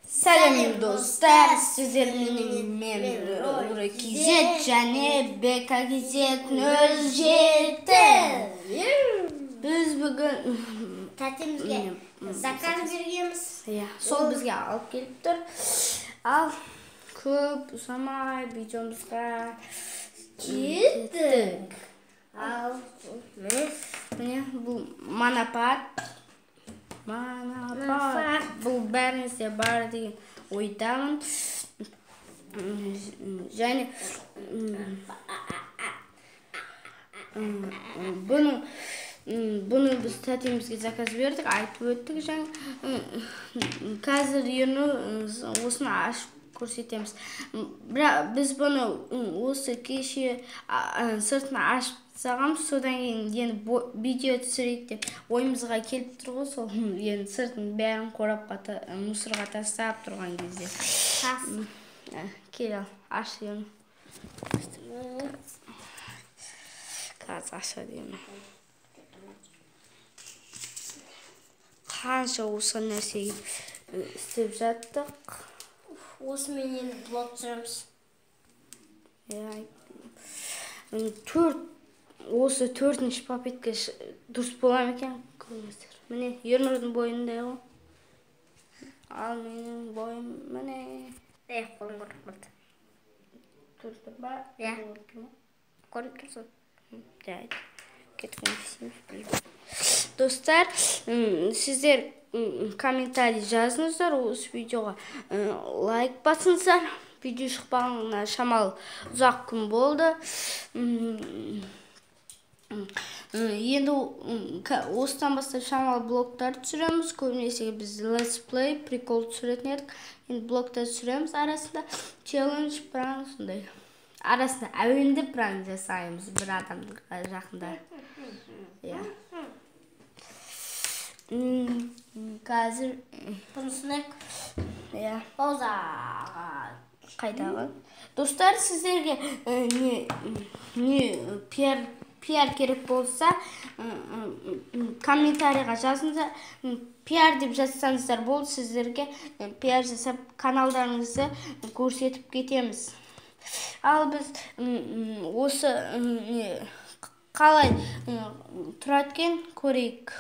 Сәлем достар, сіздермен мен Рокизет және Бека Кезет 07. Біз бүгін тәтемізге заказ бергенбіз. Сол бізге алып келіп тұр. Ал көп ұзамай видеомызға кеттік. Ал міне бұл монопат. Бұл бәріңізде бар деген ойдамын. Және бұны біз тәтемізге заказ бердік, айтып өттік. Және қазір осыны ашып көрсетеміз. Біз бұны осы кеше сыртын ашып тастағанбыз, содан кейін видео түсірейік деп ойымызға келіп тұр ғой. Сол сыртын бәрін қорап мусорға тастап тұрған кезде. Кел ал, аш деймін. Қазір аша деймін. Қанша осы нәрсеге істеп жаттық. Осымен енді блог түсіреміз. Осы 4-ші папетке дұрыс бола ма екен? Көріңіздер. Міне, Ернұрдың бойындай ғой. Ал менің бойым міне. Қолым көріп тұрмады. Тұрды ба? Көріп тұрсың. Жайды. Кеткен. Достар, сіздер комментарий жазыңыздар, осы видеоға лайк басыңыздар. Видео шықпағына шамалы ұзақ күн болды. Енді осыдан бастап шамалы блогтар түсіреміз. Көбінесе біз let's play, прикол түсіретін едік. Енді блогтар түсіреміз, арасында челлендж, пранк, сондай. Арасында әуенді пранк жасаймыз бір адамның жақында. Қазір Бұнысынық паузаға қайдағы. Достар, сіздерге пиар керек болса, комментарийға жазыңыздар. Пиар деп жазсаңыздар болды, сіздерге пиар жасап каналдарыңызды көрсетіп кетеміз. Ал біз осы қалай тұрады екен көрейік.